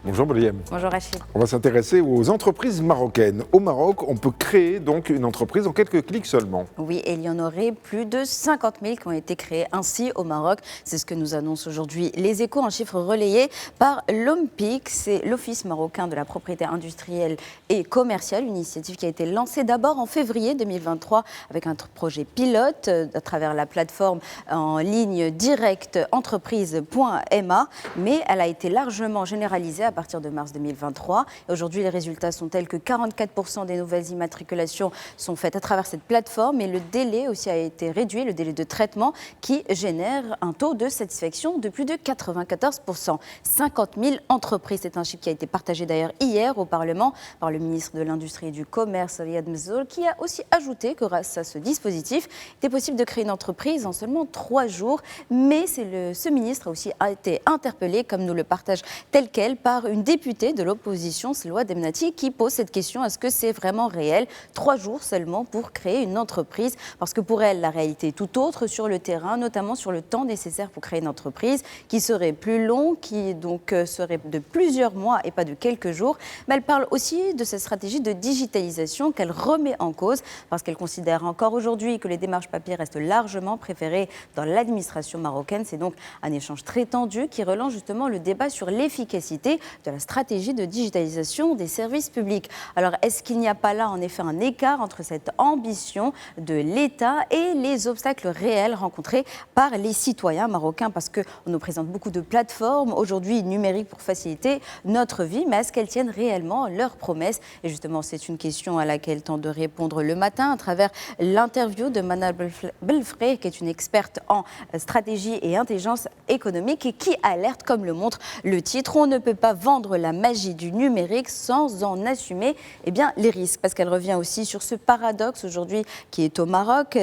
Bonjour Brième. Bonjour Rachid. On va s'intéresser aux entreprises marocaines. Au Maroc, on peut créer donc une entreprise en quelques clics seulement. Oui, et il y en aurait plus de 50 000 qui ont été créés ainsi au Maroc. C'est ce que nous annonce aujourd'hui Les Échos, un chiffre relayé par l'OMPIC. C'est l'Office marocain de la propriété industrielle et commerciale, une initiative qui a été lancée d'abord en février 2023 avec un projet pilote à travers la plateforme en ligne directe entreprise.ma, mais elle a été largement généralisée à partir de mars 2023. Aujourd'hui, les résultats sont tels que 44% des nouvelles immatriculations sont faites à travers cette plateforme et le délai aussi a été réduit, le délai de traitement qui génère un taux de satisfaction de plus de 94%. 50 000 entreprises, c'est un chiffre qui a été partagé d'ailleurs hier au Parlement par le ministre de l'Industrie et du Commerce, Riyad Mzoul, qui a aussi ajouté que grâce à ce dispositif, il était possible de créer une entreprise en seulement 3 jours. Mais ce ministre a aussi été interpellé, comme nous le partage tel quel, par une députée de l'opposition, Selwa Demnati, qui pose cette question: est-ce que c'est vraiment réel? 3 jours seulement pour créer une entreprise, parce que pour elle, la réalité est tout autre sur le terrain, notamment sur le temps nécessaire pour créer une entreprise, qui serait plus long, qui donc serait de plusieurs mois et pas de quelques jours. Mais elle parle aussi de cette stratégie de digitalisation qu'elle remet en cause, parce qu'elle considère encore aujourd'hui que les démarches papier restent largement préférées dans l'administration marocaine. C'est donc un échange très tendu qui relance justement le débat sur l'efficacité de la stratégie de digitalisation des services publics. Alors, est-ce qu'il n'y a pas là en effet un écart entre cette ambition de l'État et les obstacles réels rencontrés par les citoyens marocains? Parce qu'on nous présente beaucoup de plateformes aujourd'hui numériques pour faciliter notre vie, mais est-ce qu'elles tiennent réellement leurs promesses? Et justement, c'est une question à laquelle tente de répondre Le Matin à travers l'interview de Manal Belfré, qui est une experte en stratégie et intelligence économique et qui alerte, comme le montre le titre: on ne peut pas vendre la magie du numérique sans en assumer les risques. Parce qu'elle revient aussi sur ce paradoxe aujourd'hui qui est au Maroc,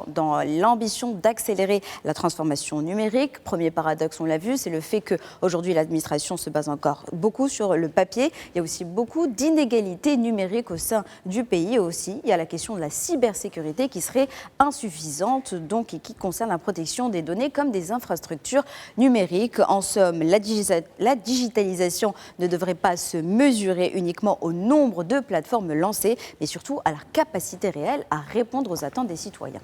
dans l'ambition d'accélérer la transformation numérique. Premier paradoxe, on l'a vu, c'est le fait qu'aujourd'hui l'administration se base encore beaucoup sur le papier. Il y a aussi beaucoup d'inégalités numériques au sein du pays. Aussi, il y a la question de la cybersécurité qui serait insuffisante, donc, et qui concerne la protection des données comme des infrastructures numériques. En somme, la digitalisation ne devrait pas se mesurer uniquement au nombre de plateformes lancées, mais surtout à leur capacité réelle à répondre aux attentes des citoyens.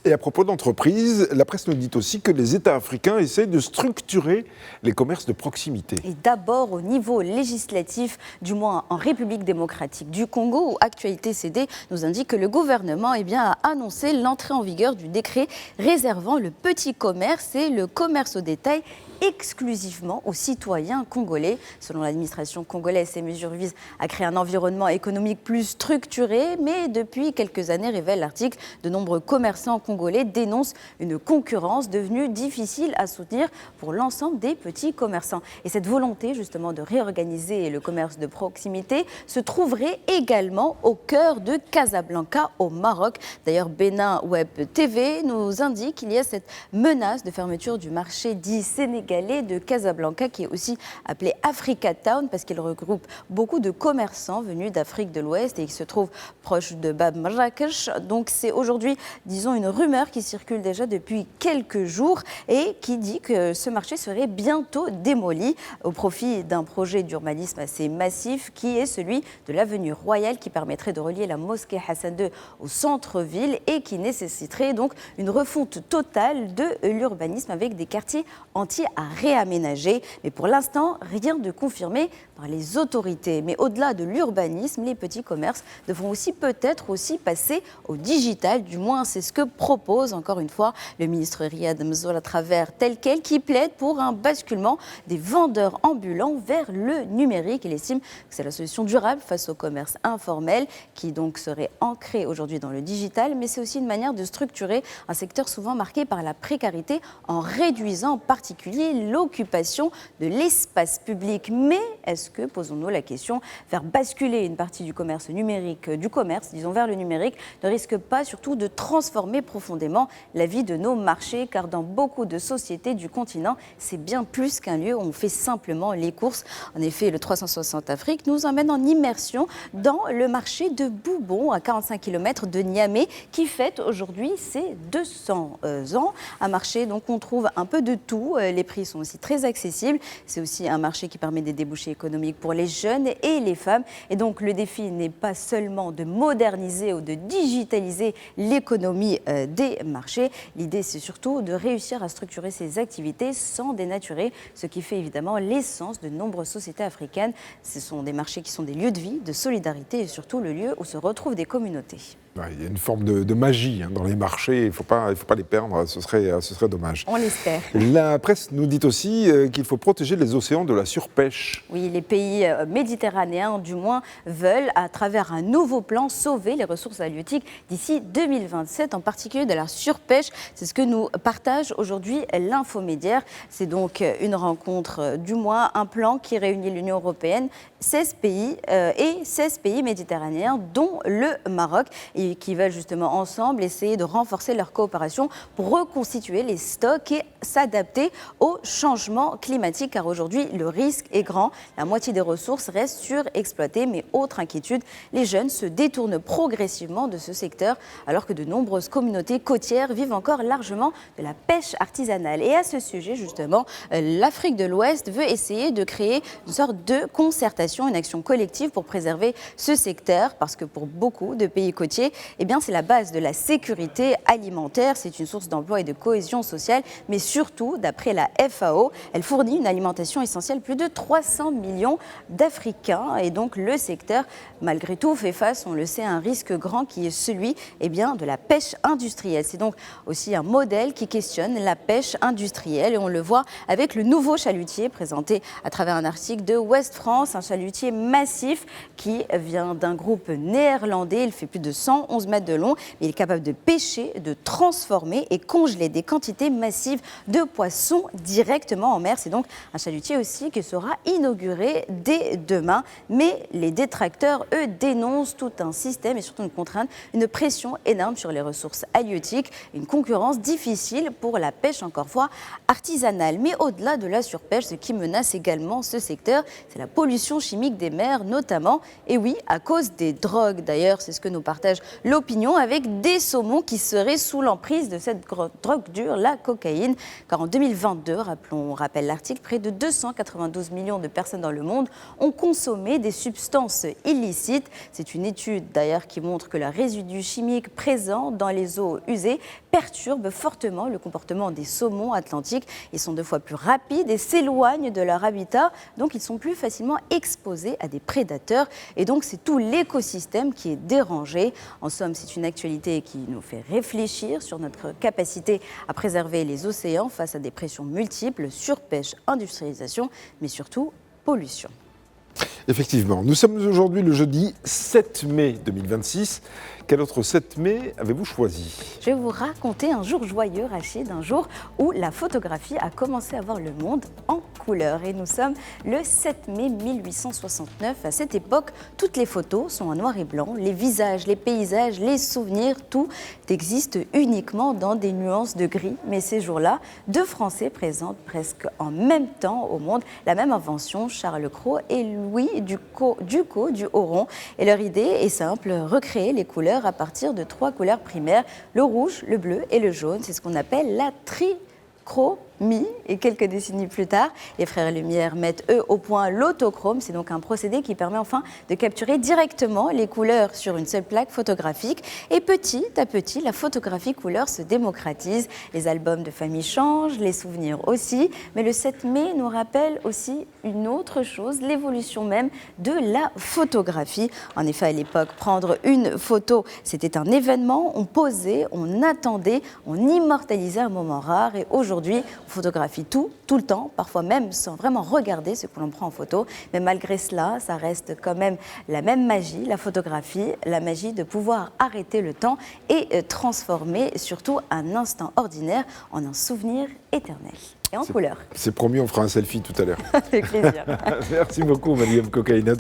Et à propos d'entreprises, la presse nous dit aussi que les États africains essaient de structurer les commerces de proximité. Et d'abord au niveau législatif, du moins en République démocratique du Congo, où Actualité CD nous indique que le gouvernement a annoncé l'entrée en vigueur du décret réservant le petit commerce et le commerce au détail exclusivement aux citoyens congolais. Selon l'administration congolaise, ces mesures visent à créer un environnement économique plus structuré, mais depuis quelques années, révèle l'article, de nombreux commerçants congolais dénoncent une concurrence devenue difficile à soutenir pour l'ensemble des petits commerçants. Et cette volonté justement de réorganiser le commerce de proximité se trouverait également au cœur de Casablanca au Maroc. D'ailleurs, Bénin Web TV nous indique qu'il y a cette menace de fermeture du marché dit sénégalais de Casablanca, qui est aussi appelé Africa Town parce qu'il regroupe beaucoup de commerçants venus d'Afrique de l'Ouest et qui se trouve proche de Bab Marrakech. Donc c'est aujourd'hui, disons, une rumeur qui circule déjà depuis quelques jours et qui dit que ce marché serait bientôt démoli au profit d'un projet d'urbanisme assez massif qui est celui de l'avenue Royale, qui permettrait de relier la mosquée Hassan II au centre-ville et qui nécessiterait donc une refonte totale de l'urbanisme avec des quartiers entiers à réaménager. Mais pour l'instant, rien de confirmé par les autorités. Mais au-delà de l'urbanisme, les petits commerces devront aussi peut-être aussi passer au digital. Du moins, c'est ce que propose encore une fois le ministre Riyad Mzoul à travers tel quel, qui plaide pour un basculement des vendeurs ambulants vers le numérique. Il estime que c'est la solution durable face au commerce informel qui donc serait ancré aujourd'hui dans le digital. Mais c'est aussi une manière de structurer un secteur souvent marqué par la précarité en réduisant en particulier l'occupation de l'espace public. Mais est-ce que, posons-nous la question, faire basculer une partie du commerce numérique, disons, vers le numérique, ne risque pas surtout de transformer profondément la vie de nos marchés? Car dans beaucoup de sociétés du continent, c'est bien plus qu'un lieu où on fait simplement les courses. En effet, le 360 Afrique nous emmène en immersion dans le marché de Boubon, à 45 km de Niamey, qui fête aujourd'hui ses 200 ans. Un marché donc on trouve un peu de tout, les prix prix sont aussi très accessibles. C'est aussi un marché qui permet des débouchés économiques pour les jeunes et les femmes. Et donc le défi n'est pas seulement de moderniser ou de digitaliser l'économie des marchés. L'idée, c'est surtout de réussir à structurer ces activités sans dénaturer ce qui fait évidemment l'essence de nombreuses sociétés africaines. Ce sont des marchés qui sont des lieux de vie, de solidarité et surtout le lieu où se retrouvent des communautés. Ouais, il y a une forme de magie dans les marchés, il ne faut pas les perdre, ce serait dommage. On l'espère. La presse nous dit aussi qu'il faut protéger les océans de la surpêche. Oui, les pays méditerranéens, du moins, veulent, à travers un nouveau plan, sauver les ressources halieutiques d'ici 2027, en particulier de la surpêche. C'est ce que nous partage aujourd'hui l'Infomédiaire. C'est donc une rencontre, du moins un plan qui réunit l'Union européenne, 16 pays et 16 pays méditerranéens, dont le Maroc, et qui veulent justement ensemble essayer de renforcer leur coopération pour reconstituer les stocks et s'adapter au changement climatique, car aujourd'hui le risque est grand. La moitié des ressources restent surexploitées, mais autre inquiétude, les jeunes se détournent progressivement de ce secteur, alors que de nombreuses communautés côtières vivent encore largement de la pêche artisanale. Et à ce sujet, justement, l'Afrique de l'Ouest veut essayer de créer une sorte de concertation, une action collective pour préserver ce secteur, parce que pour beaucoup de pays côtiers, eh bien, c'est la base de la sécurité alimentaire, c'est une source d'emploi et de cohésion sociale, mais surtout, d'après la FAO, elle fournit une alimentation essentielle à plus de 300 millions d'Africains. Et donc, le secteur, malgré tout, fait face, on le sait, à un risque grand qui est celui de la pêche industrielle. C'est donc aussi un modèle qui questionne la pêche industrielle, et on le voit avec le nouveau chalutier présenté à travers un article de Ouest France, un chalutier massif qui vient d'un groupe néerlandais. Il fait plus de 111 mètres de long, mais il est capable de pêcher, de transformer et congeler des quantités massives de poissons directement en mer. C'est donc un chalutier aussi qui sera inauguré dès demain. Mais les détracteurs, eux, dénoncent tout un système et surtout une contrainte, une pression énorme sur les ressources halieutiques, une concurrence difficile pour la pêche, encore une fois, artisanale. Mais au-delà de la surpêche, ce qui menace également ce secteur, c'est la pollution chimique des mers notamment. Et oui, à cause des drogues d'ailleurs, c'est ce que nous partage l'opinion, avec des saumons qui seraient sous l'emprise de cette drogue dure, la cocaïne. Car en 2022, on rappelle l'article, près de 292 millions de personnes dans le monde ont consommé des substances illicites. C'est une étude d'ailleurs qui montre que le résidu chimique présent dans les eaux usées perturbe fortement le comportement des saumons atlantiques. Ils sont 2 fois plus rapides et s'éloignent de leur habitat, donc ils sont plus facilement exposés à des prédateurs. Et donc c'est tout l'écosystème qui est dérangé. En somme, c'est une actualité qui nous fait réfléchir sur notre capacité à préserver les océans face à des pressions multiples, surpêche, industrialisation, mais surtout pollution. Effectivement, nous sommes aujourd'hui le jeudi 7 mai 2026. Quel autre 7 mai avez-vous choisi ? Je vais vous raconter un jour joyeux, Rachid, un jour où la photographie a commencé à voir le monde en couleur. Et nous sommes le 7 mai 1869. À cette époque, toutes les photos sont en noir et blanc. Les visages, les paysages, les souvenirs, tout existe uniquement dans des nuances de gris. Mais ces jours-là, 2 Français présentent presque en même temps au monde la même invention, Charles Cros et Louis Ducos du Oron. Et leur idée est simple, recréer les couleurs à partir de 3 couleurs primaires, le rouge, le bleu et le jaune. C'est ce qu'on appelle la trichromie. Et quelques décennies plus tard, les frères Lumière mettent eux au point l'autochrome. C'est donc un procédé qui permet enfin de capturer directement les couleurs sur une seule plaque photographique. Et petit à petit, la photographie couleur se démocratise. Les albums de famille changent, les souvenirs aussi. Mais le 7 mai nous rappelle aussi une autre chose, l'évolution même de la photographie. En effet, à l'époque, prendre une photo, c'était un événement. On posait, on attendait, on immortalisait un moment rare. Et aujourd'hui, on photographie tout le temps, parfois même sans vraiment regarder ce que l'on prend en photo. Mais malgré cela, ça reste quand même la même magie, la photographie, la magie de pouvoir arrêter le temps et transformer surtout un instant ordinaire en un souvenir éternel. Et en couleur. C'est promis, on fera un selfie tout à l'heure. Avec plaisir. Merci beaucoup, Mariam Kokaïna.